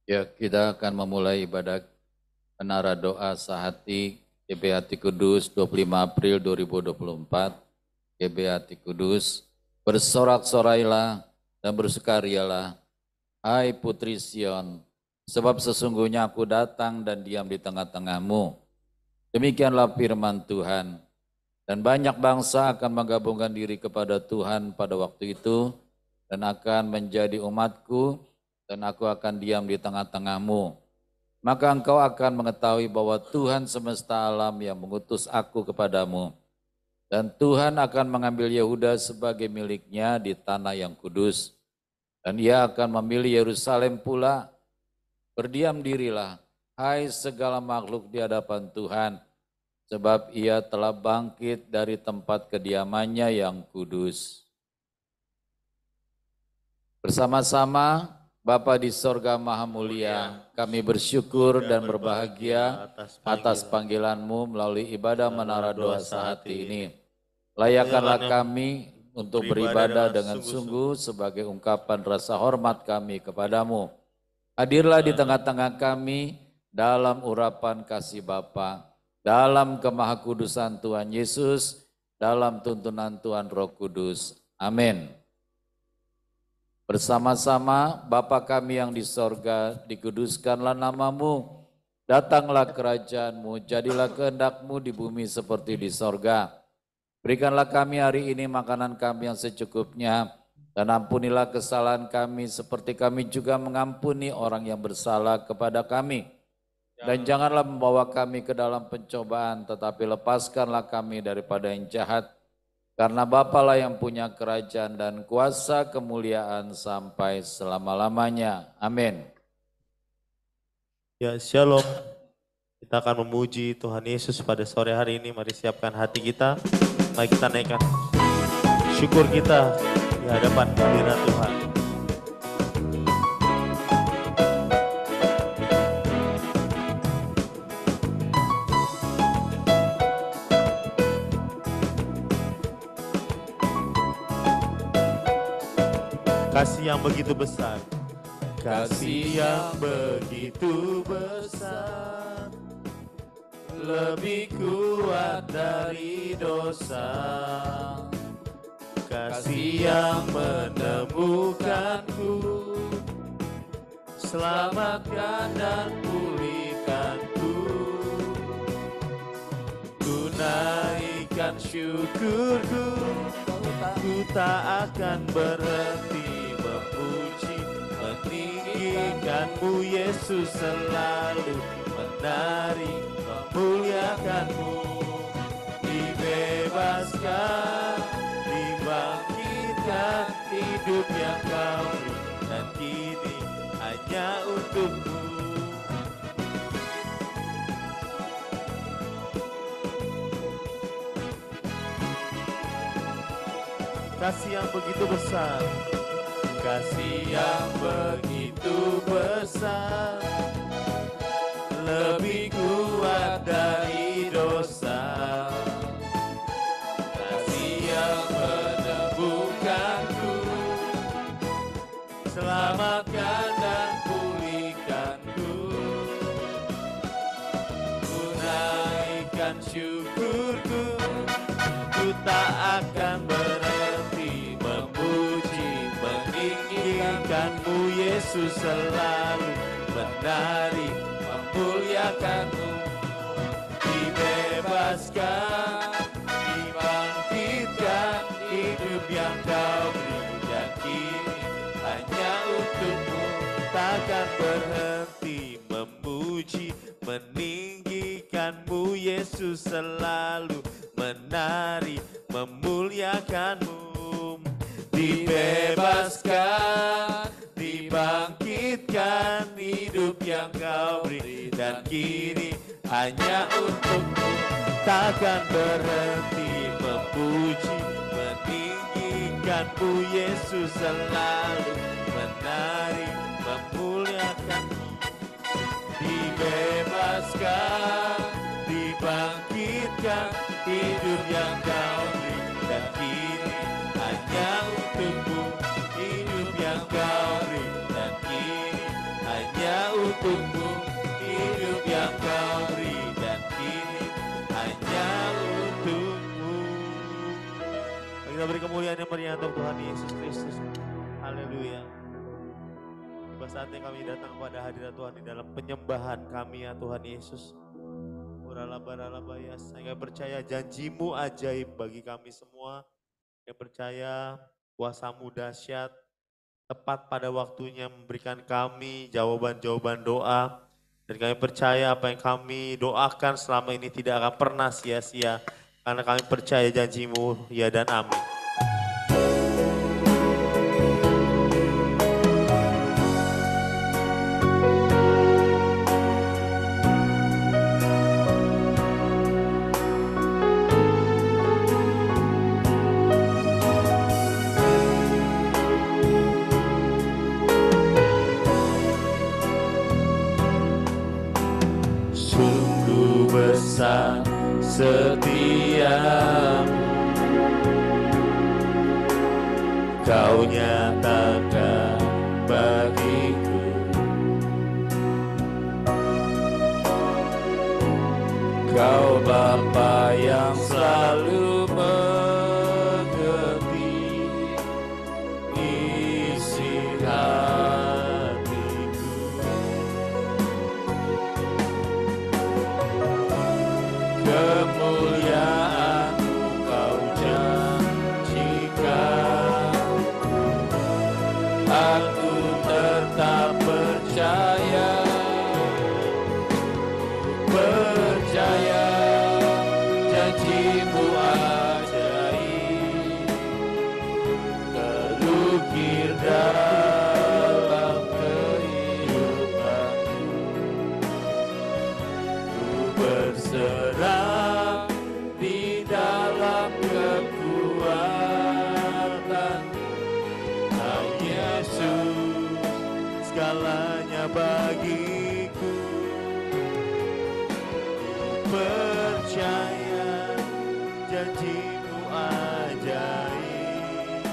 Ya, kita akan memulai ibadah menara doa sehati GBI Hati Kudus 25 April 2024. GBI Hati Kudus, bersorak-sorailah dan bersukarialah, hai Putri Sion, sebab sesungguhnya aku datang dan diam di tengah-tengahmu. Demikianlah firman Tuhan. Dan banyak bangsa akan menggabungkan diri kepada Tuhan pada waktu itu dan akan menjadi umatku, dan aku akan diam di tengah-tengahmu. Maka engkau akan mengetahui bahwa Tuhan semesta alam yang mengutus aku kepadamu. Dan Tuhan akan mengambil Yehuda sebagai miliknya di tanah yang kudus. Dan ia akan memilih Yerusalem pula. Berdiam dirilah, hai segala makhluk di hadapan Tuhan, sebab ia telah bangkit dari tempat kediamannya yang kudus. Bersama-sama Bapa di sorga Maha Mulia, kami bersyukur dan berbahagia atas panggilan-Mu melalui ibadah menara doa sehati ini. Layakanlah kami untuk beribadah dengan sungguh sebagai ungkapan rasa hormat kami kepadamu. Hadirlah di tengah-tengah kami dalam urapan kasih Bapa, dalam kemahakudusan Tuhan Yesus, dalam tuntunan Tuhan Roh Kudus. Amin. Bersama-sama Bapa kami yang di sorga, dikuduskanlah namamu, datanglah kerajaanmu, jadilah kehendak-Mu di bumi seperti di sorga. Berikanlah kami hari ini makanan kami yang secukupnya, dan ampunilah kesalahan kami seperti kami juga mengampuni orang yang bersalah kepada kami. Dan janganlah membawa kami ke dalam pencobaan, tetapi lepaskanlah kami daripada yang jahat. Karena Bapalah yang punya kerajaan dan kuasa kemuliaan sampai selama-lamanya. Amin. Ya, shalom. Kita akan memuji Tuhan Yesus pada sore hari ini. Mari siapkan hati kita. Mari kita naikkan syukur kita di hadapan hadirat Tuhan. Kasih yang begitu besar, kasih yang begitu besar, lebih kuat dari dosa. Kasih yang menemukanku, selamatkan dan pulihkanku. Tunaikan syukurku, ku tak akan berhenti memuji, meninggikanmu Yesus, selalu menari, memuliakanmu. Dibebaskan, dibangkitkan, hidup yang kau beri, dan kini hanya untukmu. Kasih yang begitu besar, kasih yang begitu besar, lebih kuat dari dosa. Kasih yang menemukanku, selamatkan dan pulihkanku. Tunaikan syukurku, ku tak akan berhenti memuji, meninggikanmu Yesus, selalu menari, memuliakanmu. Dibebaskan, dibangkitkan, hidup yang kau beri, dan kini hanya untukmu. Takkan berhenti memuji, meninggikanmu Yesus, selalu menari, memuliakanmu. Dibebaskan, dibangkitkan, hidup yang kau beri, dan kini hanya untukmu. Takkan berhenti memuji, meninggikanmu Yesus, selalu menari, memuliakanmu. Dibebaskan, dibangkitkan, hidup yang kau beri, dan kini hanya untukmu. Hidup yang kau beri, dan kini hanya Kita beri kemuliaan yang meriah untuk Tuhan Yesus Kristus. Haleluya. Tiba saatnya kami datang kepada hadirat Tuhan di dalam penyembahan kami ya Tuhan Yesus. Saya percaya janji-Mu ajaib bagi kami semua. Yang percaya kuasa-Mu dahsyat, tepat pada waktunya memberikan kami jawaban-jawaban doa. Dan kami percaya apa yang kami doakan selama ini tidak akan pernah sia-sia. Karena kami percaya janji-Mu, ya dan amin. Sungguh besar setiamu, Kau nyatakan bagiku. Kau Bapa yang selalu mengerti isi hatiku. Kemuliaan-Mu Kau janjikan, aku tetap percaya. Percaya janji-Mu ajaib, terukir dalam kehidupanku. Ku berserah di dalam kekuatan Yesus, segalanya bagiku. Percaya janji-Mu ajaib,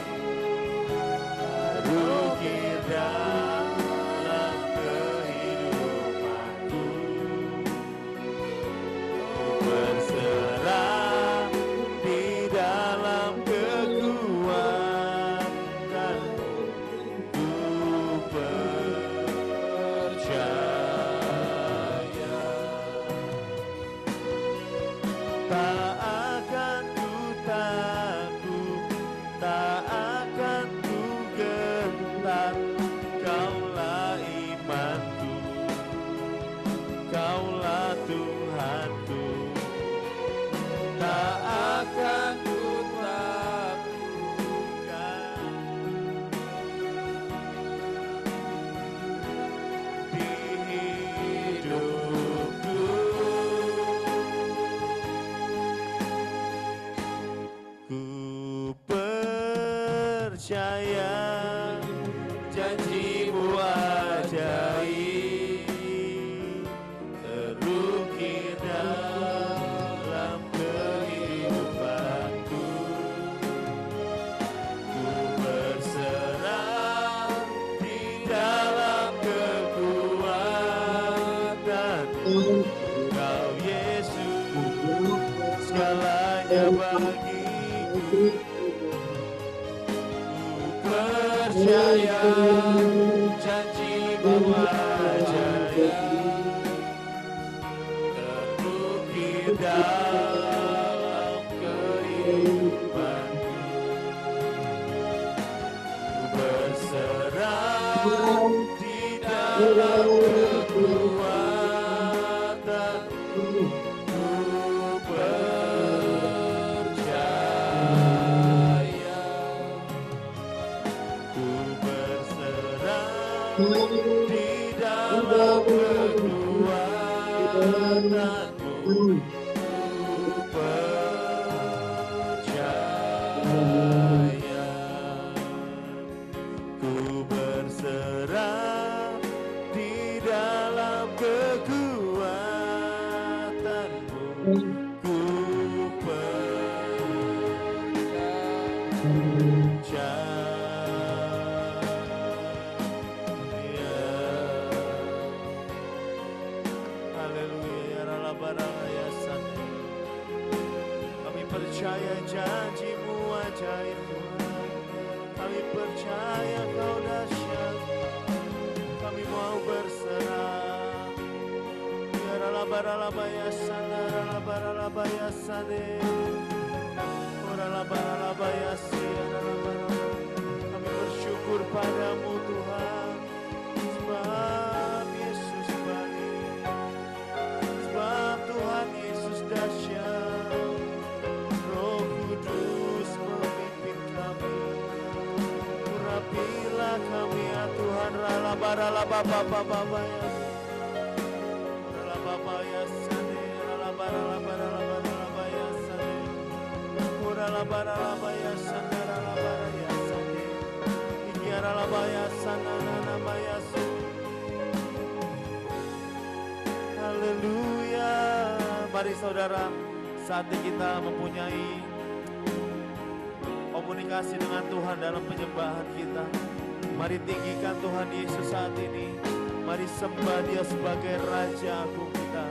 terukir dalam kehidupanku. Ku berserah di dalam kekuatan-Mu. Ku percaya. Tak akan ku takut, tak akan ku gentar. Kaulah imanku, Kaulah Tuhanku. Tak akan ku takutkan di hidupku. Ku percaya janji-Mu ajaib, terukir dalam kehidupanku. Ku berserah di dalam kekuatan-Mu. Kau Yesus, segalanya bagiku. Percaya janji-Mu ajaib, terukir dalam kehidupanku. Ku berserah di dalam kekuatan-Mu. Ku percaya. Ku berserah di dalam kekuatan-Mu. Ku percaya. Ku berserah di dalam kekuatan-Mu. Ku percaya. Haleluya, ya Rabbana ya Sang. Kami percaya percaya janji-Mu ajaib Tuhan. Kami percaya Kau dahsyat. Kami mau berserah. Baralabaya sana, baralabaya sane, baralabaya siana. Kami bersyukur padamu Tuhan, sebab Yesus baik, sebab Tuhan Yesus dahsyat. Roh Kudus memimpin kami, urapilah kami ya Tuhan. Baralabaya. Haleluya. Mari saudara, saatnya kita mempunyai komunikasi dengan Tuhan dalam penyembahan kita. Mari tinggikan Tuhan Yesus saat ini. Mari sembah Dia sebagai Raja Agung kita.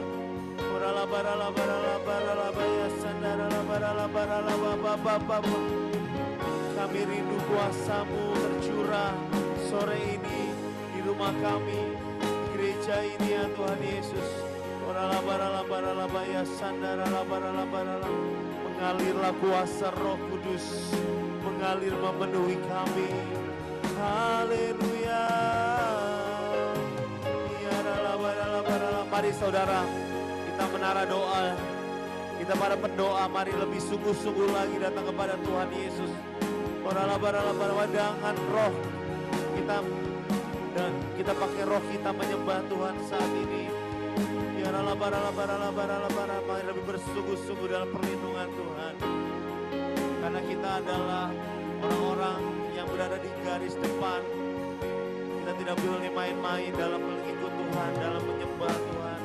Kami rindu kuasa-Mu tercurah sore ini di rumah kami, di gereja ini ya Tuhan Yesus. Mengalirlah kuasa Roh Kudus, mengalir memenuhi kami. Haleluya. Mari saudara, kita menara doa. Kita para pendoa, mari lebih sungguh-sungguh lagi datang kepada Tuhan Yesus. Dengan roh kita, dan kita pakai roh kita menyembah Tuhan saat ini. Mari lebih bersungguh-sungguh dalam perlindungan Tuhan. Karena kita adalah orang-orang yang berada di garis depan. Kita tidak boleh main-main dalam mengikut Tuhan, dalam menyembah Tuhan.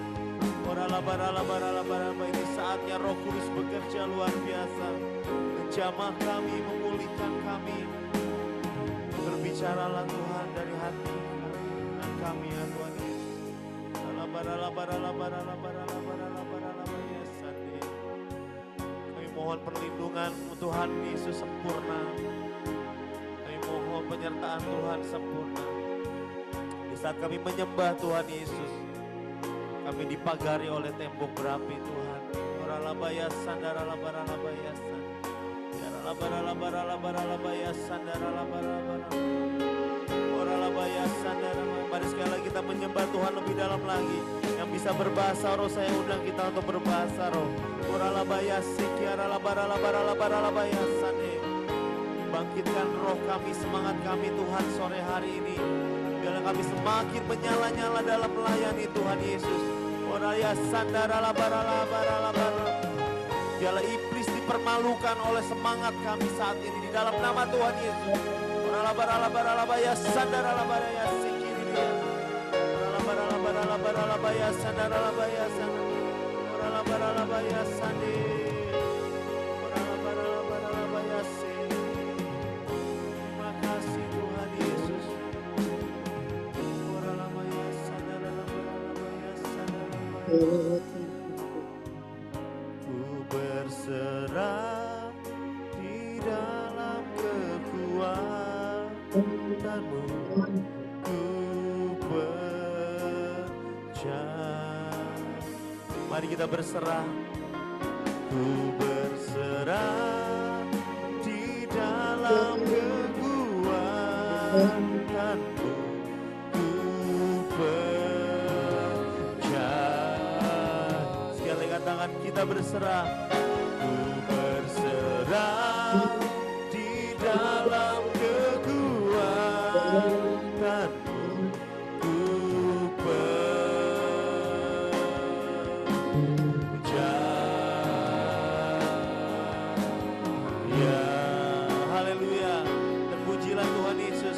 Ini saatnya Roh Kudus bekerja luar biasa, menjamah kami, memulihkan kami. Berbicaralah Tuhan dari hati dan kami ya Tuhan Yesus. Kami mohon perlindungan Tuhan Yesus sempurna. Kami mohon penyertaan Tuhan sempurna. Di saat kami menyembah Tuhan Yesus, kami dipagari oleh tembok berapi Tuhan. Mari sekali lagi kita menyembah Tuhan lebih dalam lagi. Yang bisa berbahasa roh, saya undang kita untuk berbahasa roh. Bangkitkan roh kami, semangat kami Tuhan sore hari ini. Biarlah kami semakin menyala-nyala dalam melayani Tuhan Yesus. Biarlah iblis dipermalukan oleh semangat kami saat ini di dalam nama Tuhan Yesus. Terima kasih Tuhan Yesus. Ku berserah di dalam kekuatan-Mu. Ku percaya. Mari kita berserah. Ku berserah di dalam kekuatan-Mu. Ku percaya. Sekali katakan, kita berserah. Ku berserah di dalam kekuatan-Mu. Ku percaya. Haleluya. Terpujilah Tuhan Yesus.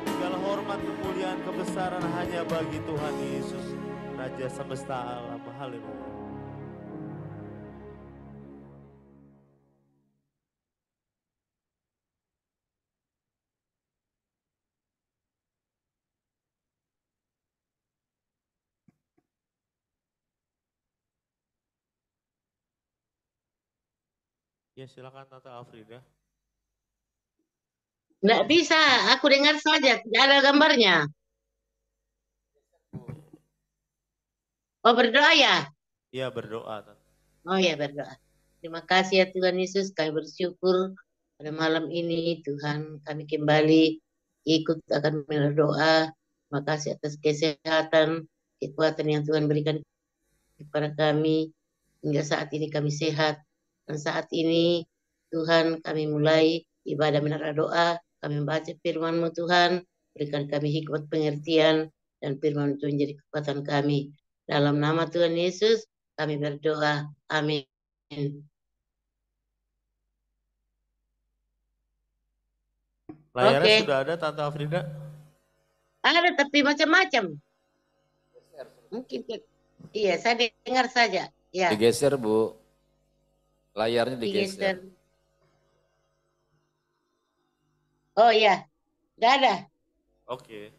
Segala hormat, kemuliaan, kebesaran hanya bagi Tuhan Yesus, Raja semesta alam. Haleluya. Ya silakan Tante Afrida. Nggak bisa, aku dengar saja, tidak ada gambarnya. Oh berdoa ya? Iya berdoa Tante. Oh ya berdoa. Terima kasih ya Tuhan Yesus, kami bersyukur pada malam ini Tuhan kami kembali ikut akan berdoa. Terima kasih atas kesehatan, kekuatan yang Tuhan berikan kepada kami. Hingga saat ini kami sehat. Dan saat ini Tuhan kami mulai ibadah menara doa. Kami membaca firman-Mu Tuhan. Berikan kami hikmat pengertian dan firman itu menjadi kekuatan kami. Dalam nama Tuhan Yesus kami berdoa. Amin. Layarnya Oke. sudah ada Tante Afrida? Ada tapi macam-macam. Mungkin iya saya dengar saja. Ya, Digeser Bu, layarnya digeser. digeser. Oh iya, nggak ada. Oke.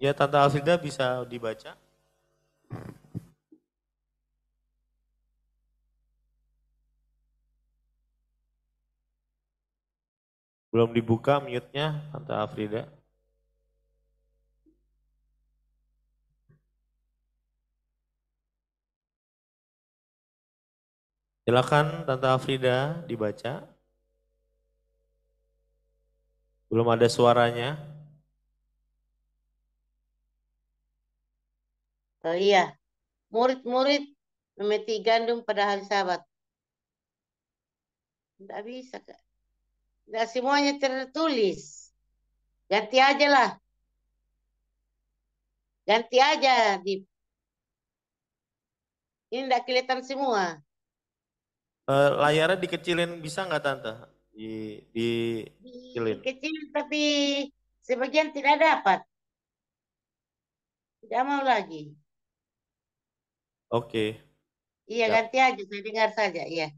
Ya Tante Afrida bisa dibaca. Belum dibuka mute-nya Tante Afrida. Silakan Tante Afrida dibaca. Belum ada suaranya. Oh iya, murid-murid memetik gandum pada hari Sabat. Nggak bisa, Kak. Nggak semuanya tertulis. Ganti aja lah. Ganti aja. Ini nggak kelihatan semua. Layarnya dikecilin bisa nggak Tante? Dikecilin. Kecil tapi sebagian tidak dapat. Tidak mau lagi. Oke. Iya, Siap. ganti aja. Saya dengar saja. Iya.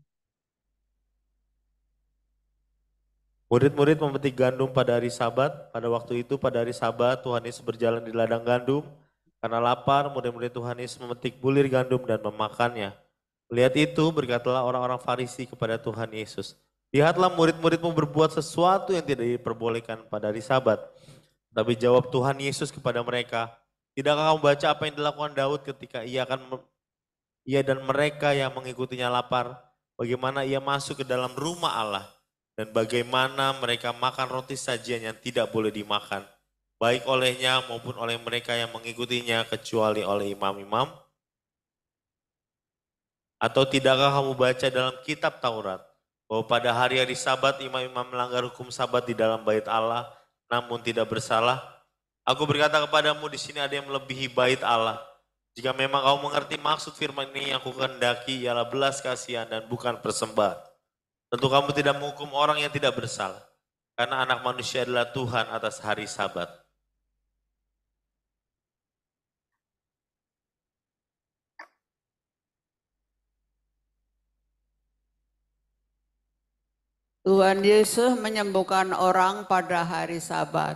Murid-murid memetik gandum pada hari Sabat. Pada waktu itu pada hari Sabat Tuhan Yesus berjalan di ladang gandum. Karena lapar, murid-murid Tuhan Yesus memetik bulir gandum dan memakannya. Lihat itu berkatalah orang-orang Farisi kepada Tuhan Yesus. Lihatlah murid-muridmu berbuat sesuatu yang tidak diperbolehkan pada hari Sabat. Tapi jawab Tuhan Yesus kepada mereka, tidakkah kamu baca apa yang dilakukan Daud ketika ia dan mereka yang mengikutinya lapar, bagaimana ia masuk ke dalam rumah Allah dan bagaimana mereka makan roti sajian yang tidak boleh dimakan, baik olehnya maupun oleh mereka yang mengikutinya kecuali oleh imam-imam? Atau tidakkah kamu baca dalam kitab Taurat bahwa pada hari-hari Sabat imam-imam melanggar hukum Sabat di dalam bait Allah namun tidak bersalah? Aku berkata kepadamu di sini ada yang melebihi bait Allah. Jika memang kamu mengerti maksud firman ini yang aku kehendaki ialah belas kasihan dan bukan persembahan. Tentu kamu tidak menghukum orang yang tidak bersalah. Karena anak manusia adalah Tuhan atas hari Sabat. Tuhan Yesus menyembuhkan orang pada hari Sabat.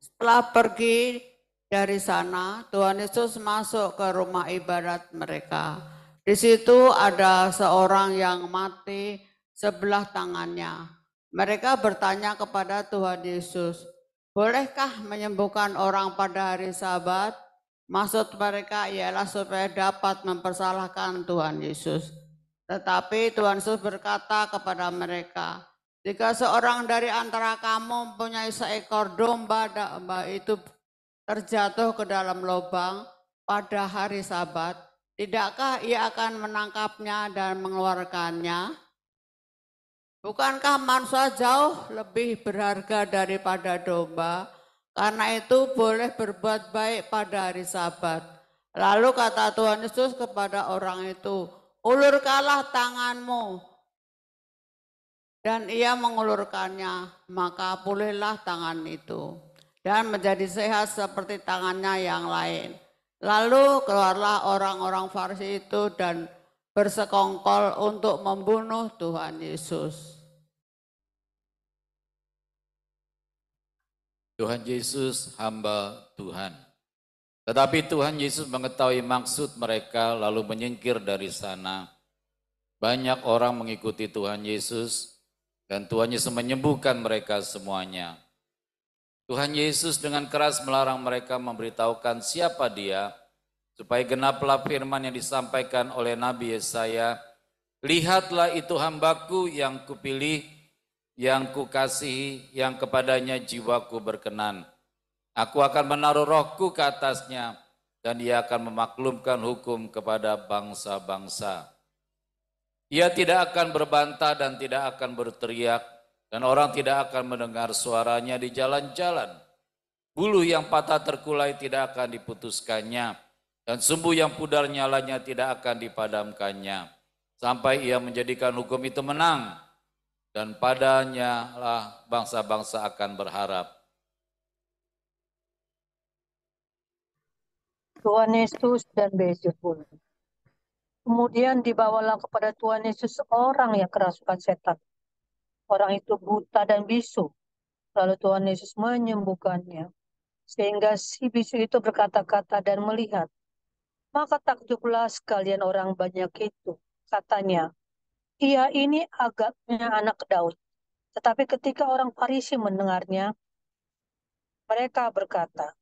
Setelah pergi dari sana, Tuhan Yesus masuk ke rumah ibadat mereka. Di situ ada seorang yang mati sebelah tangannya. Mereka bertanya kepada Tuhan Yesus, bolehkah menyembuhkan orang pada hari Sabat? Maksud mereka ialah supaya dapat mempersalahkan Tuhan Yesus. Tetapi Tuhan Yesus berkata kepada mereka, jika seorang dari antara kamu mempunyai seekor domba itu terjatuh ke dalam lubang pada hari Sabat, tidakkah ia akan menangkapnya dan mengeluarkannya? Bukankah manusia jauh lebih berharga daripada domba? Karena itu boleh berbuat baik pada hari Sabat. Lalu kata Tuhan Yesus kepada orang itu, ulurkanlah tanganmu. Dan ia mengulurkannya, maka pulihlah tangan itu. Dan menjadi sehat seperti tangannya yang lain. Lalu keluarlah orang-orang Farisi itu dan bersekongkol untuk membunuh Tuhan Yesus. Tuhan Yesus, hamba Tuhan. Tetapi Tuhan Yesus mengetahui maksud mereka lalu menyingkir dari sana. Banyak orang mengikuti Tuhan Yesus dan Tuhan Yesus menyembuhkan mereka semuanya. Tuhan Yesus dengan keras melarang mereka memberitahukan siapa Dia, supaya genaplah firman yang disampaikan oleh Nabi Yesaya, lihatlah itu hambaku yang kupilih, yang kukasihi, yang kepadanya jiwaku berkenan. Aku akan menaruh rohku ke atasnya, dan ia akan memaklumkan hukum kepada bangsa-bangsa. Ia tidak akan berbantah dan tidak akan berteriak, dan orang tidak akan mendengar suaranya di jalan-jalan. Buluh yang patah terkulai tidak akan diputuskannya, dan sumbu yang pudar nyalanya tidak akan dipadamkannya, sampai ia menjadikan hukum itu menang, dan padanya lah bangsa-bangsa akan berharap. Tuhan Yesus dan Beelzebul. Kemudian dibawalah kepada Tuhan Yesus orang yang kerasukan setan. Orang itu buta dan bisu. Lalu Tuhan Yesus menyembuhkannya. Sehingga si bisu itu berkata-kata dan melihat. Maka takjublah sekalian orang banyak itu. Katanya, ia ini agaknya anak Daud. Tetapi ketika orang Farisi mendengarnya, mereka berkata,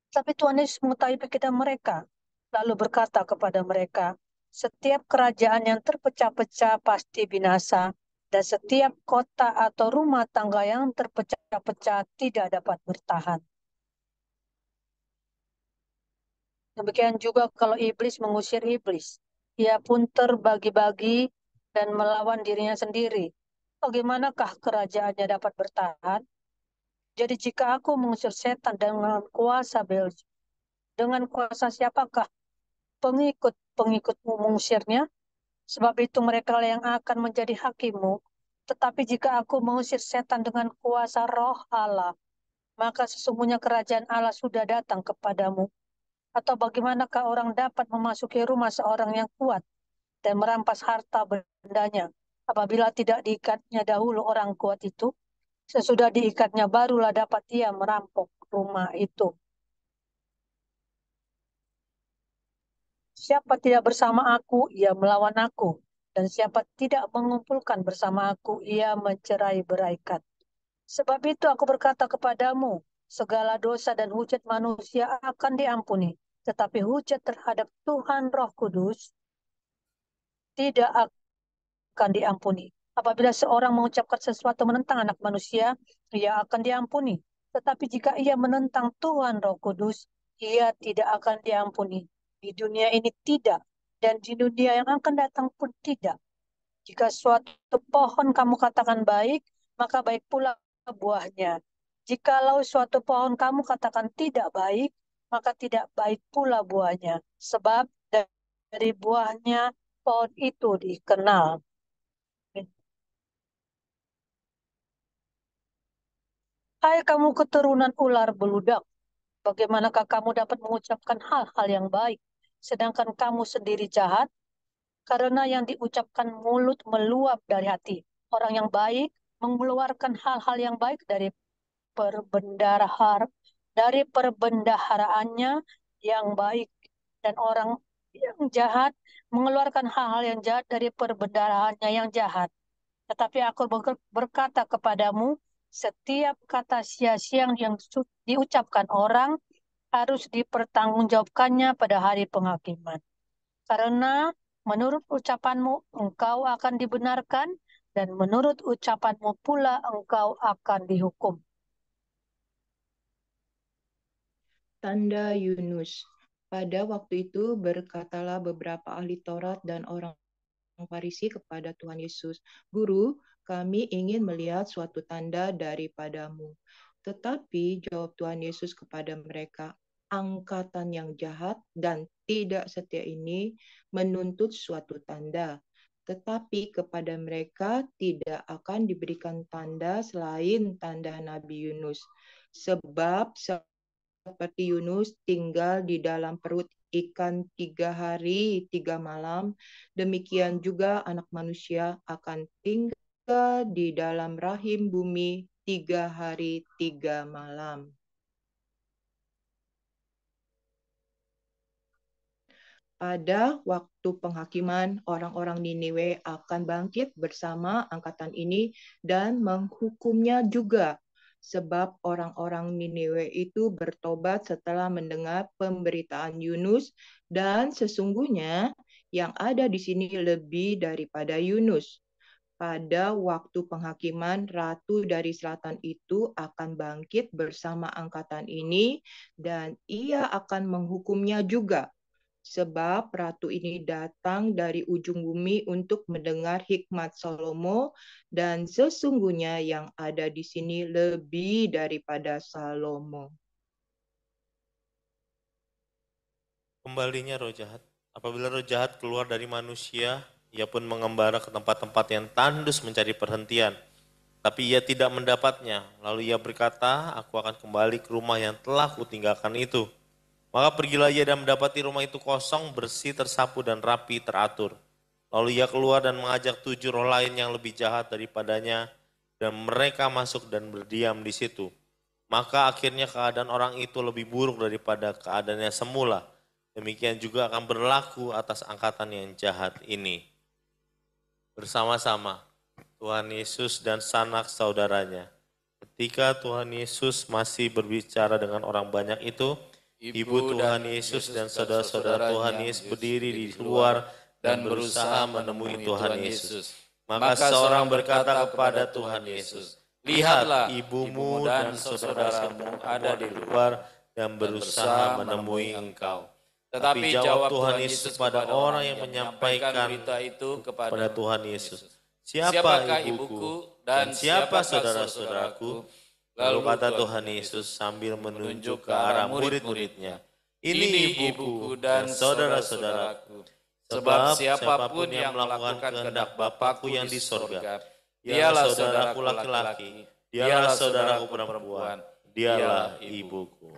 tapi Tuhan Yesus mengetahui pikiran mereka, lalu berkata kepada mereka, setiap kerajaan yang terpecah-pecah pasti binasa, dan setiap kota atau rumah tangga yang terpecah-pecah tidak dapat bertahan. Demikian juga kalau iblis mengusir iblis, ia pun terbagi-bagi dan melawan dirinya sendiri. Bagaimanakah kerajaannya dapat bertahan? Jadi jika aku mengusir setan dengan kuasa Beelzebul, dengan kuasa siapakah pengikut-pengikutmu mengusirnya? Sebab itu mereka yang akan menjadi hakimmu. Tetapi jika aku mengusir setan dengan kuasa roh Allah, maka sesungguhnya kerajaan Allah sudah datang kepadamu. Atau bagaimanakah orang dapat memasuki rumah seorang yang kuat dan merampas harta bendanya apabila tidak diikatnya dahulu orang kuat itu? Sesudah diikatnya barulah dapat ia merampok rumah itu. Siapa tidak bersama aku, ia melawan aku. Dan siapa tidak mengumpulkan bersama aku, ia mencerai-beraikan. Sebab itu aku berkata kepadamu, segala dosa dan hujat manusia akan diampuni. Tetapi hujat terhadap Tuhan Roh Kudus tidak akan diampuni. Apabila seorang mengucapkan sesuatu menentang anak manusia, ia akan diampuni. Tetapi jika ia menentang Tuhan Roh Kudus, ia tidak akan diampuni. Di dunia ini tidak, dan di dunia yang akan datang pun tidak. Jika suatu pohon kamu katakan baik, maka baik pula buahnya. Jikalau suatu pohon kamu katakan tidak baik, maka tidak baik pula buahnya. Sebab dari buahnya pohon itu dikenal. Hai kamu keturunan ular beludak, bagaimanakah kamu dapat mengucapkan hal-hal yang baik, sedangkan kamu sendiri jahat? Karena yang diucapkan mulut meluap dari hati. Orang yang baik mengeluarkan hal-hal yang baik dari perbendaharaannya yang baik. Dan orang yang jahat mengeluarkan hal-hal yang jahat dari perbendaharaannya yang jahat. Tetapi aku berkata kepadamu, setiap kata sia-sia yang diucapkan orang harus dipertanggungjawabkannya pada hari penghakiman. Karena menurut ucapanmu engkau akan dibenarkan, dan menurut ucapanmu pula engkau akan dihukum. Tanda Yunus. Pada waktu itu berkatalah beberapa ahli Taurat dan orang Farisi kepada Tuhan Yesus, Guru, kami ingin melihat suatu tanda daripadamu. Tetapi jawab Tuhan Yesus kepada mereka, angkatan yang jahat dan tidak setia ini menuntut suatu tanda. Tetapi kepada mereka tidak akan diberikan tanda selain tanda Nabi Yunus. Sebab seperti Yunus tinggal di dalam perut ikan 3 hari 3 malam, demikian juga anak manusia akan tinggal di dalam rahim bumi 3 hari 3 malam. Pada waktu penghakiman, orang-orang Niniwe akan bangkit bersama angkatan ini dan menghukumnya juga. Sebab orang-orang Niniwe itu bertobat setelah mendengar pemberitaan Yunus, dan sesungguhnya yang ada di sini lebih daripada Yunus. Pada waktu penghakiman, ratu dari selatan itu akan bangkit bersama angkatan ini, dan ia akan menghukumnya juga. Sebab ratu ini datang dari ujung bumi untuk mendengar hikmat Salomo, dan sesungguhnya yang ada di sini lebih daripada Salomo. Kembalinya roh jahat. Apabila roh jahat keluar dari manusia, ia pun mengembara ke tempat-tempat yang tandus mencari perhentian. Tapi ia tidak mendapatnya. Lalu ia berkata, aku akan kembali ke rumah yang telah kutinggalkan itu. Maka pergilah ia dan mendapati rumah itu kosong, bersih, tersapu, dan rapi, teratur. Lalu ia keluar dan mengajak 7 roh lain yang lebih jahat daripadanya, dan mereka masuk dan berdiam di situ. Maka akhirnya keadaan orang itu lebih buruk daripada keadaannya semula. Demikian juga akan berlaku atas angkatan yang jahat ini. Bersama-sama Tuhan Yesus dan sanak saudaranya. Ketika Tuhan Yesus masih berbicara dengan orang banyak itu, Ibu Tuhan Yesus dan saudara-saudara Tuhan Yesus berdiri di luar dan berusaha menemui Tuhan Yesus. Maka seorang berkata kepada Tuhan Yesus, lihatlah ibumu dan saudaramu ada di luar dan berusaha menemui engkau. Tetapi jawab Tuhan Yesus kepada orang yang menyampaikan berita itu kepada Tuhan Yesus, siapakah ibuku dan siapa saudara-saudaraku? Lalu kata Tuhan Yesus sambil menunjuk ke arah murid-muridnya, ini ibuku dan saudara-saudaraku. Sebab siapapun yang melakukan kehendak Bapakku yang di sorga, dialah saudaraku laki-laki, dialah saudaraku perempuan, dialah ibuku.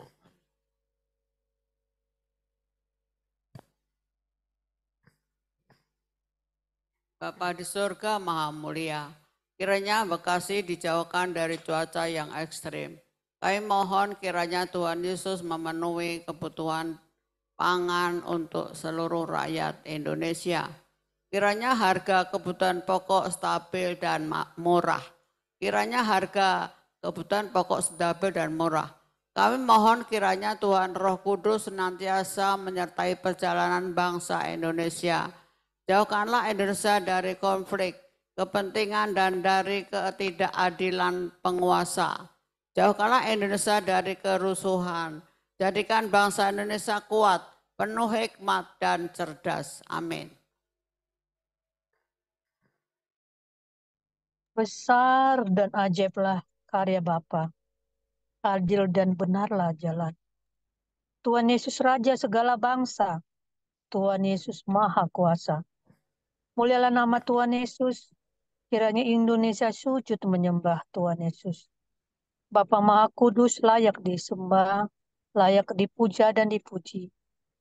Bapa di surga maha mulia, kiranya Bekasi dijauhkan dari cuaca yang ekstrim. Kami mohon kiranya Tuhan Yesus memenuhi kebutuhan pangan untuk seluruh rakyat Indonesia. Kiranya harga kebutuhan pokok stabil dan murah. Kiranya harga kebutuhan pokok stabil dan murah. Kami mohon kiranya Tuhan Roh Kudus senantiasa menyertai perjalanan bangsa Indonesia. Jauhkanlah Indonesia dari konflik, kepentingan, dan dari ketidakadilan penguasa. Jauhkanlah Indonesia dari kerusuhan. Jadikan bangsa Indonesia kuat, penuh hikmat, dan cerdas. Amin. Besar dan ajaiblah karya Bapa, adil dan benarlah jalan. Tuhan Yesus Raja segala bangsa, Tuhan Yesus Maha Kuasa. Mulialah nama Tuhan Yesus, kiranya Indonesia sujud menyembah Tuhan Yesus. Bapa Maha Kudus layak disembah, layak dipuja dan dipuji.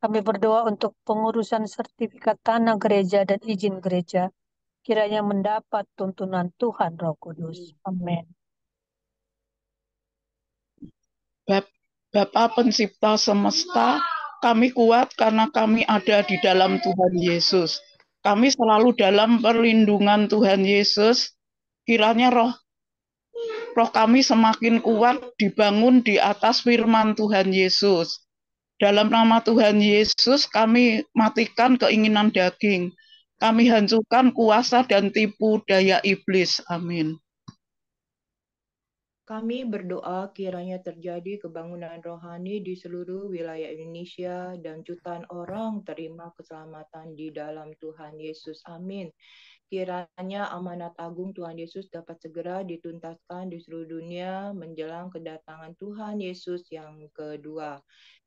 Kami berdoa untuk pengurusan sertifikat tanah gereja dan izin gereja, kiranya mendapat tuntunan Tuhan Roh Kudus. Amin. Bapa pencipta semesta, kami kuat karena kami ada di dalam Tuhan Yesus. Kami selalu dalam perlindungan Tuhan Yesus. Kiranya roh kami semakin kuat dibangun di atas firman Tuhan Yesus. Dalam nama Tuhan Yesus kami matikan keinginan daging. Kami hancurkan kuasa dan tipu daya iblis. Amin. Kami berdoa kiranya terjadi kebangunan rohani di seluruh wilayah Indonesia dan jutaan orang terima keselamatan di dalam Tuhan Yesus. Amin. Kiranya amanat agung Tuhan Yesus dapat segera dituntaskan di seluruh dunia menjelang kedatangan Tuhan Yesus yang kedua.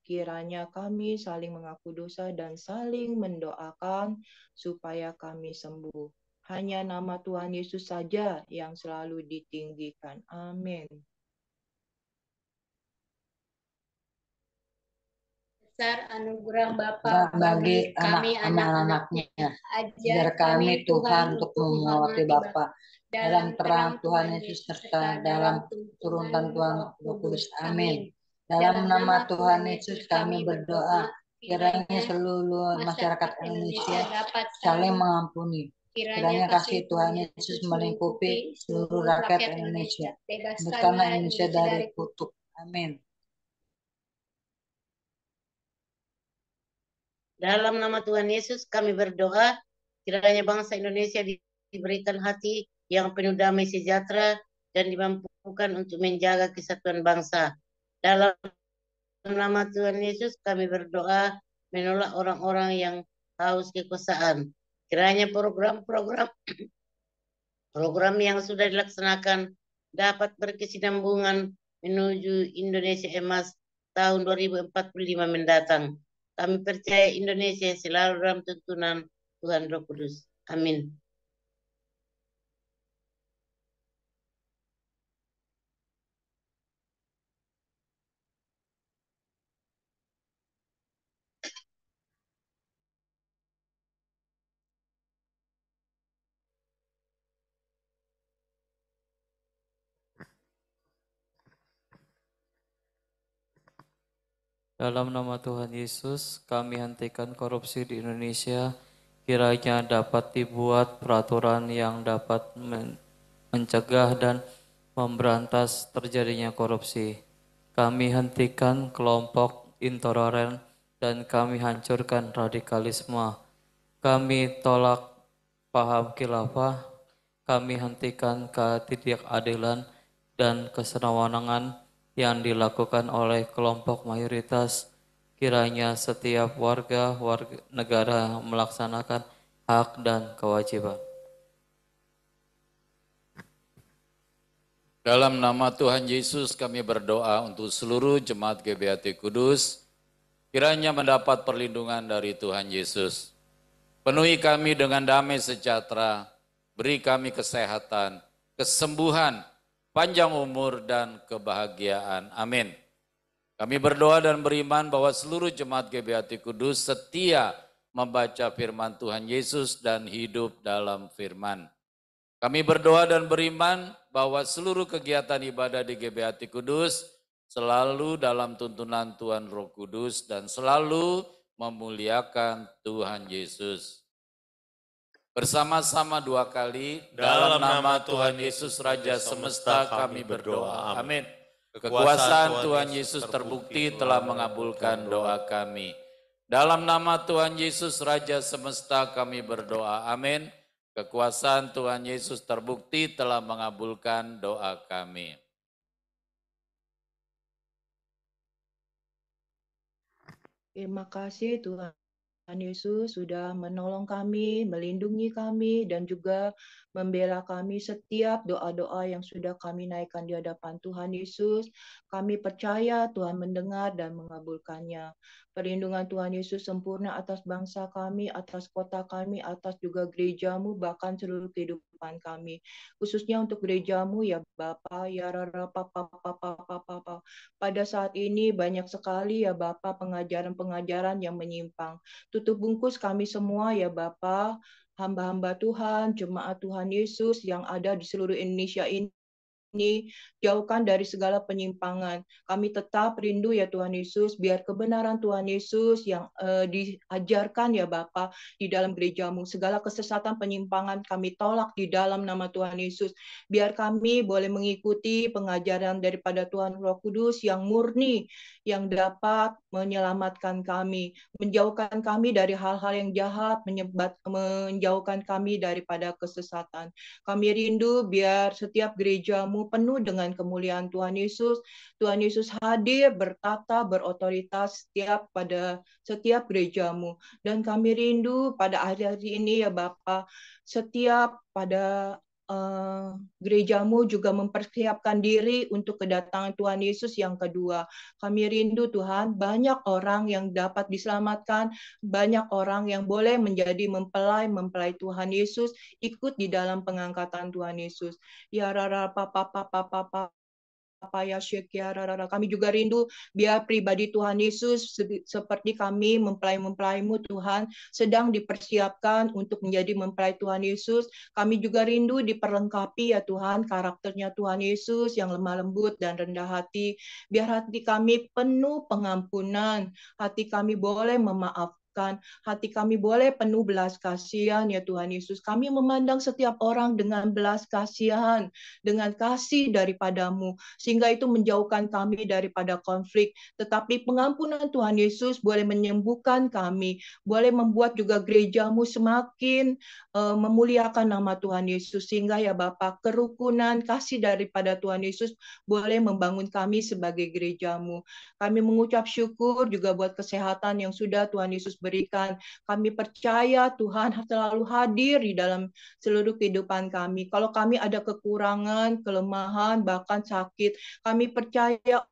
Kiranya kami saling mengaku dosa dan saling mendoakan supaya kami sembuh. Hanya nama Tuhan Yesus saja yang selalu ditinggikan. Amin. Besar anugerah Bapa bagi kami anak-anaknya. Ajar kami Tuhan untuk menghormati Bapa. Dalam terang Tuhan Yesus serta dalam turunan Tuhan Roh Kudus. Amin. Dalam nama Tuhan Yesus kami berdoa. Kiranya seluruh masyarakat Indonesia saling mengampuni. Kiranya kasih Tuhan Yesus melingkupi seluruh rakyat Indonesia. Bebaskanlah Indonesia dari kutuk. Amin. Dalam nama Tuhan Yesus kami berdoa, kiranya bangsa Indonesia diberikan hati yang penuh damai sejahtera dan dimampukan untuk menjaga kesatuan bangsa. Dalam nama Tuhan Yesus kami berdoa, menolak orang-orang yang haus kekuasaan. Kiranya program yang sudah dilaksanakan dapat berkesinambungan menuju Indonesia Emas tahun 2045 mendatang. Kami percaya Indonesia selalu dalam tuntunan Tuhan Roh Kudus. Amin. Dalam nama Tuhan Yesus, kami hentikan korupsi di Indonesia. Kiranya dapat dibuat peraturan yang dapat mencegah dan memberantas terjadinya korupsi. Kami hentikan kelompok intoleran dan kami hancurkan radikalisme. Kami tolak paham khilafah. Kami hentikan ketidakadilan dan kesewenang-wenangan yang dilakukan oleh kelompok mayoritas. Kiranya setiap warga negara melaksanakan hak dan kewajiban. Dalam nama Tuhan Yesus kami berdoa untuk seluruh jemaat GBHT Kudus, kiranya mendapat perlindungan dari Tuhan Yesus. Penuhi kami dengan damai sejahtera, beri kami kesehatan, kesembuhan, panjang umur dan kebahagiaan. Amin. Kami berdoa dan beriman bahwa seluruh jemaat GBHT Kudus setia membaca firman Tuhan Yesus dan hidup dalam firman. Kami berdoa dan beriman bahwa seluruh kegiatan ibadah di GBHT Kudus selalu dalam tuntunan Tuhan Roh Kudus dan selalu memuliakan Tuhan Yesus. Bersama-sama dua kali, dalam nama Tuhan Yesus Raja Semesta kami berdoa. Amin. Kekuasaan Tuhan Yesus terbukti telah mengabulkan doa kami. Dalam nama Tuhan Yesus Raja Semesta kami berdoa. Amin. Kekuasaan Tuhan Yesus terbukti telah mengabulkan doa kami. Terima kasih Tuhan Yesus sudah menolong kami, melindungi kami, dan juga membela kami setiap doa-doa yang sudah kami naikkan di hadapan Tuhan Yesus. Kami percaya Tuhan mendengar dan mengabulkannya. Perlindungan Tuhan Yesus sempurna atas bangsa kami, atas kota kami, atas juga gerejamu, bahkan seluruh kehidupan kami. Khususnya untuk gerejamu ya Bapa, ya Rara Papa. Pada saat ini banyak sekali ya Bapa pengajaran-pengajaran yang menyimpang. Tutup bungkus kami semua ya Bapa, hamba-hamba Tuhan, jemaat Tuhan Yesus yang ada di seluruh Indonesia ini, jauhkan dari segala penyimpangan. Kami tetap rindu ya Tuhan Yesus, biar kebenaran Tuhan Yesus yang diajarkan ya Bapa di dalam gerejamu. Segala kesesatan penyimpangan kami tolak di dalam nama Tuhan Yesus. Biar kami boleh mengikuti pengajaran daripada Tuhan Roh Kudus yang murni, yang dapat menyelamatkan kami, menjauhkan kami dari hal-hal yang jahat, menjauhkan kami daripada kesesatan. Kami rindu biar setiap gerejamu penuh dengan kemuliaan Tuhan Yesus. Tuhan Yesus hadir, bertata, berotoritas pada setiap gerejamu. Dan kami rindu pada hari-hari ini ya Bapa, setiap pada gerejamu juga mempersiapkan diri untuk kedatangan Tuhan Yesus yang kedua. Kami rindu Tuhan, banyak orang yang dapat diselamatkan, banyak orang yang boleh menjadi mempelai Tuhan Yesus, ikut di dalam pengangkatan Tuhan Yesus. Ya Rara Papa Kami juga rindu biar pribadi Tuhan Yesus seperti kami mempelai-mempelai-Mu Tuhan sedang dipersiapkan untuk menjadi mempelai Tuhan Yesus. Kami juga rindu diperlengkapi ya Tuhan karakternya Tuhan Yesus yang lemah lembut dan rendah hati. Biar hati kami penuh pengampunan, hati kami boleh memaafkan, hati kami boleh penuh belas kasihan ya Tuhan Yesus. Kami memandang setiap orang dengan belas kasihan, dengan kasih daripada-Mu, sehingga itu menjauhkan kami daripada konflik. Tetapi pengampunan Tuhan Yesus boleh menyembuhkan kami, boleh membuat juga gereja-Mu semakin memuliakan nama Tuhan Yesus, sehingga ya Bapa, kerukunan kasih daripada Tuhan Yesus boleh membangun kami sebagai gereja-Mu. Kami mengucap syukur juga buat kesehatan yang sudah Tuhan Yesus berikan. Kami percaya Tuhan selalu hadir di dalam seluruh kehidupan kami. Kalau kami ada kekurangan, kelemahan, bahkan sakit, kami percaya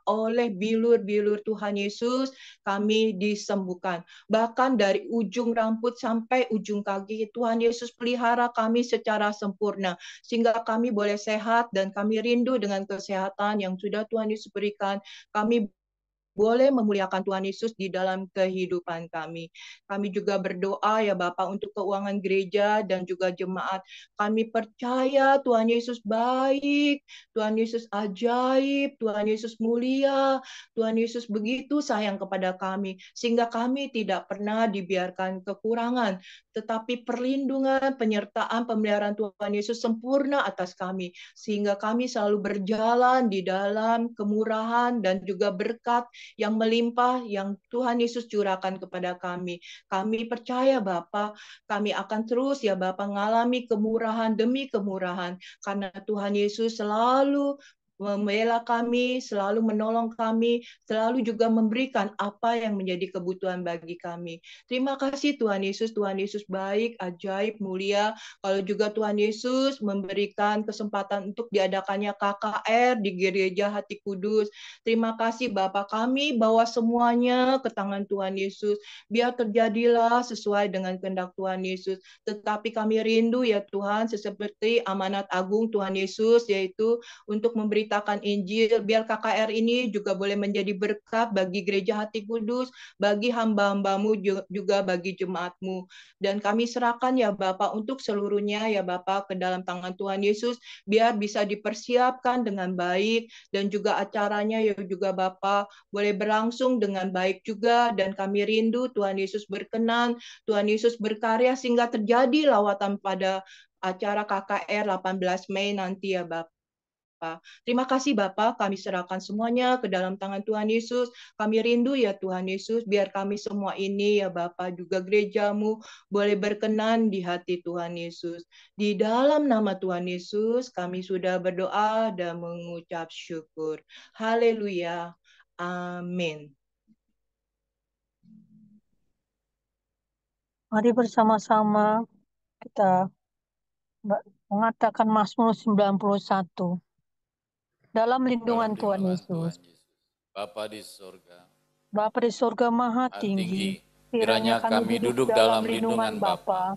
oleh bilur-bilur Tuhan Yesus kami disembuhkan. Bahkan dari ujung rambut sampai ujung kaki, Tuhan Yesus pelihara kami secara sempurna sehingga kami boleh sehat, dan kami rindu dengan kesehatan yang sudah Tuhan Yesus berikan. Kami boleh memuliakan Tuhan Yesus di dalam kehidupan kami. Kami juga berdoa ya Bapak untuk keuangan gereja dan juga jemaat. Kami percaya Tuhan Yesus baik, Tuhan Yesus ajaib, Tuhan Yesus mulia, Tuhan Yesus begitu sayang kepada kami, sehingga kami tidak pernah dibiarkan kekurangan, tetapi perlindungan, penyertaan, pemeliharaan Tuhan Yesus sempurna atas kami, sehingga kami selalu berjalan di dalam kemurahan dan juga berkat yang melimpah yang Tuhan Yesus curahkan kepada kami. Kami percaya Bapa, kami akan terus ya Bapa mengalami kemurahan demi kemurahan, karena Tuhan Yesus selalu membela kami, selalu menolong kami, selalu juga memberikan apa yang menjadi kebutuhan bagi kami. Terima kasih Tuhan Yesus baik, ajaib, mulia. Kalau juga Tuhan Yesus memberikan kesempatan untuk diadakannya KKR di Gereja Hati Kudus. Terima kasih Bapa, kami bawa semuanya ke tangan Tuhan Yesus. Biar terjadilah sesuai dengan kehendak Tuhan Yesus. Tetapi kami rindu ya Tuhan, seperti amanat agung Tuhan Yesus, yaitu untuk memberitakan Injil. Biar KKR ini juga boleh menjadi berkat bagi Gereja Hati Kudus, bagi hamba-hambamu, juga bagi jemaatmu. Dan kami serahkan ya Bapak untuk seluruhnya ya Bapak ke dalam tangan Tuhan Yesus, biar bisa dipersiapkan dengan baik, dan juga acaranya ya juga Bapak boleh berlangsung dengan baik juga. Dan kami rindu Tuhan Yesus berkenan, Tuhan Yesus berkarya sehingga terjadi lawatan pada acara KKR 18 Mei nanti ya Bapak. Terima kasih Bapak, kami serahkan semuanya ke dalam tangan Tuhan Yesus. Kami rindu ya Tuhan Yesus, biar kami semua ini ya Bapak, juga gereja-Mu boleh berkenan di hati Tuhan Yesus. Di dalam nama Tuhan Yesus kami sudah berdoa dan mengucap syukur. Haleluya. Amin. Mari bersama-sama kita mengatakan Mazmur 91. Dalam lindungan Tuhan Yesus. Bapa di surga. Bapa di surga maha tinggi. Kiranya kami duduk dalam lindungan Bapa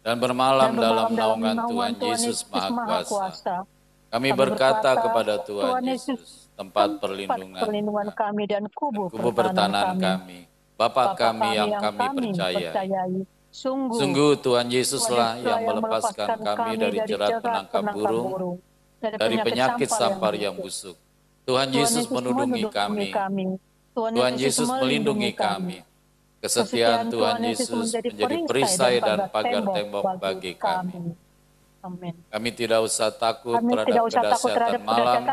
dan bermalam dalam naungan Tuhan Yesus Maha Kuasa. Kami berkata kepada Tuhan Yesus, tempat perlindungan kami dan kubu pertahanan kami. Bapa kami yang kami percayai. Sungguh Tuhan Yesuslah yang melepaskan kami dari jerat penangkap burung, dari penyakit sampar yang busuk. Tuhan Yesus menundungi kami. Tuhan Yesus melindungi kami. Kesetiaan Tuhan Yesus menjadi perisai dan pagar tembok bagi kami. Amin. Kami tidak usah takut terhadap kedahsyatan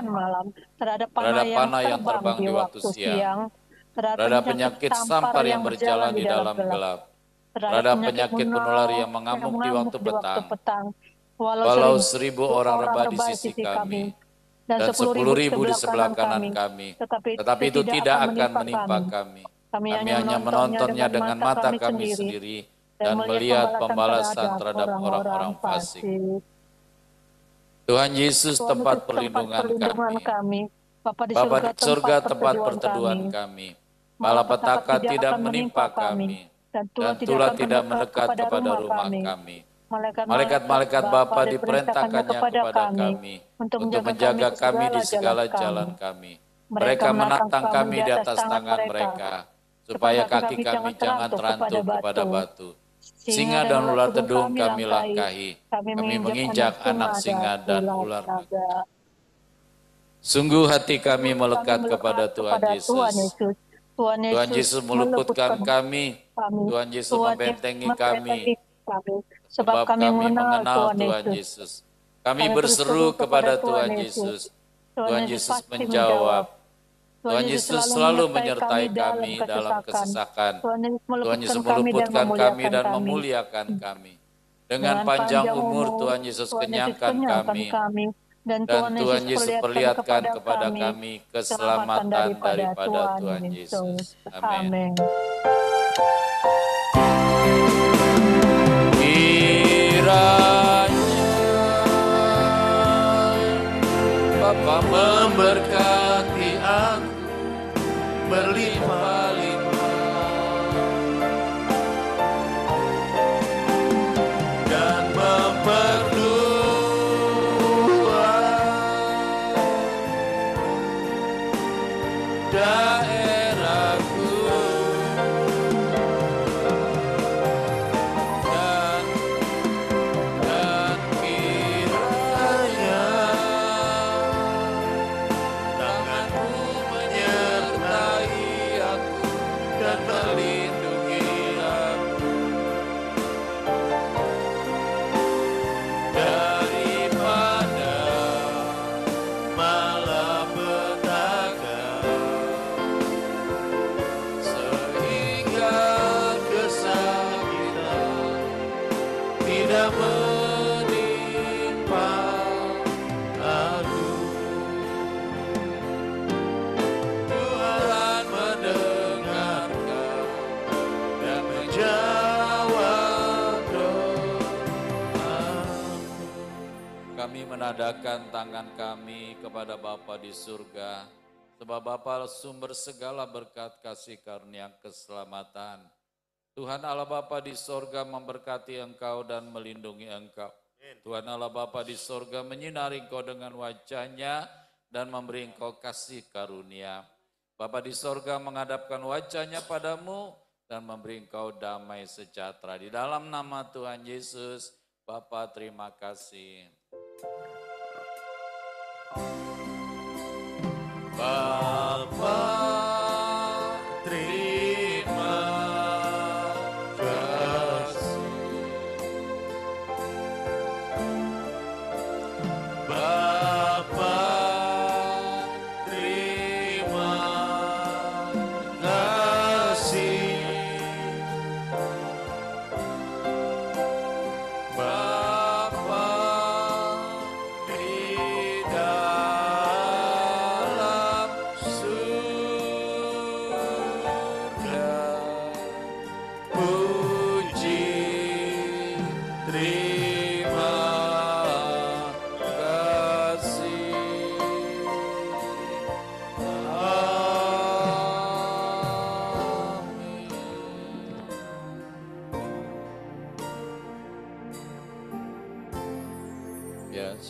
malam, terhadap panah yang terbang di waktu siang, terhadap penyakit sampar yang berjalan di dalam gelap, terhadap penyakit penular yang mengamuk di waktu petang. Walau 1.000 orang rebah di sisi kami dan 10.000 di sebelah kanan kami, tetapi itu tidak akan menimpa kami. Kami hanya menontonnya dengan mata kami sendiri dan melihat pembalasan terhadap orang-orang fasik. Tuhan Yesus tempat perlindungan kami. Bapa di surga tempat perteduhan kami. Malapetaka tidak menimpa kami dan tulah tidak mendekat kepada rumah kami. Malaikat-malaikat Bapa diperintahkannya kepada kami untuk menjaga kami di segala jalan kami. Mereka menantang kami di atas tangan mereka, supaya kaki kami jangan terantuk kepada batu. Singa dan ular tedung kami langkahi, kami menginjak anak singa dan ular naga. Sungguh hati kami melekat kepada Tuhan Yesus. Tuhan Yesus meluputkan kami, Tuhan Yesus membentengi kami, sebab kami mengenal Tuhan Yesus. Kami berseru kepada Tuhan Yesus. Tuhan Yesus menjawab. Tuhan Yesus selalu menyertai kami dalam kesesakan. Tuhan Yesus meluputkan kami dan memuliakan kami. Dengan panjang umur Tuhan Yesus kenyangkan kami. Dan Tuhan Yesus perlihatkan kepada kami keselamatan daripada Tuhan Yesus. Amin. Kiranya Bapa memberkati aku berlimpah-limpah dan daerahku dan kiranya tanganmu menyertai aku dan melindungi aku daripada malapetaka. Tidak menimpa aku. Tuhan mendengarkan dan menjawab doa. Kami menadahkan tangan kami kepada Bapa di surga, sebab Bapa sumber segala berkat, kasih karunia, keselamatan. Tuhan Allah Bapa di sorga memberkati engkau dan melindungi engkau. Tuhan Allah Bapa di sorga menyinari engkau dengan wajahnya dan memberi engkau kasih karunia. Bapa di sorga menghadapkan wajahnya padamu dan memberi engkau damai sejahtera. Di dalam nama Tuhan Yesus, Bapa terima kasih. Bapa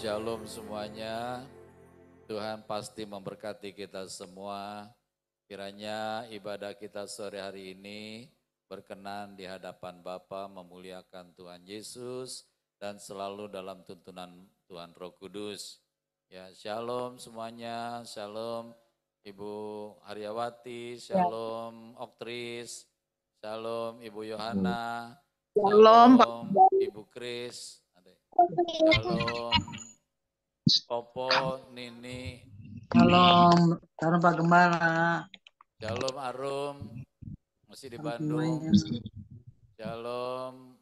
Shalom semuanya, Tuhan pasti memberkati kita semua. Kiranya ibadah kita sore hari ini berkenan di hadapan Bapa, memuliakan Tuhan Yesus dan selalu dalam tuntunan Tuhan Roh Kudus. Ya, shalom semuanya, shalom Ibu Haryawati, shalom Oktris, shalom Ibu Yohana, shalom Ibu Kris, shalom Popo, Nini. Shalom, shalom Pak Gembala. Shalom Arum, masih di Bandung. Shalom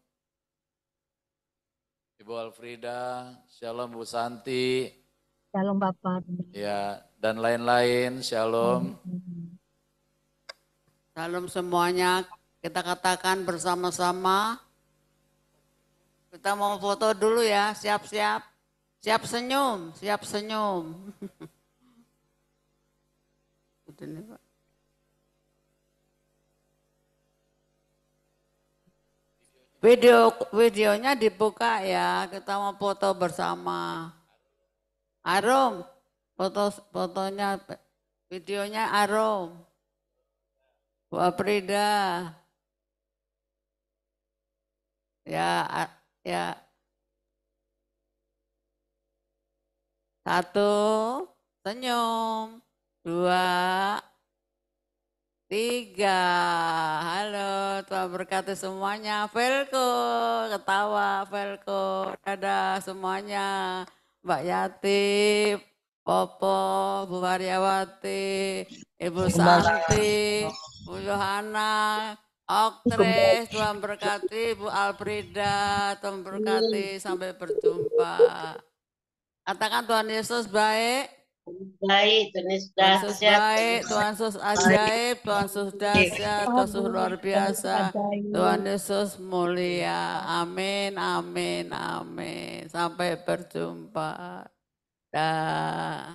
Ibu Alfrida, shalom Bu Santi. Shalom Bapak. Ya, dan lain-lain, shalom. Shalom semuanya, kita katakan bersama-sama. Kita mau foto dulu ya, siap-siap. Siap senyum, siap senyum. Udah nih Pak. Videonya dibuka ya, kita mau foto bersama. Arum, fotonya, videonya Arum. Bu Aprida. Ya. 1, senyum. 2, 3. Halo, Tuhan berkati semuanya. Velko, ketawa Velko. Dadah semuanya. Mbak Yati, Popo, Bu Waryawati, Ibu Santi, Bu Yohana, Oktris, Tuhan berkati, Bu Alfrida, Tuhan berkati, sampai berjumpa. Katakan Tuhan Yesus baik. Baik, Tuhan Yesus Tuhan Yesus dahsyat. baik, Tuhan Yesus ajaib, Tuhan Yesus dahsyat, Tuhan Yesus luar biasa, Tuhan Yesus mulia. Amin, amin, amin. Sampai berjumpa. Dah.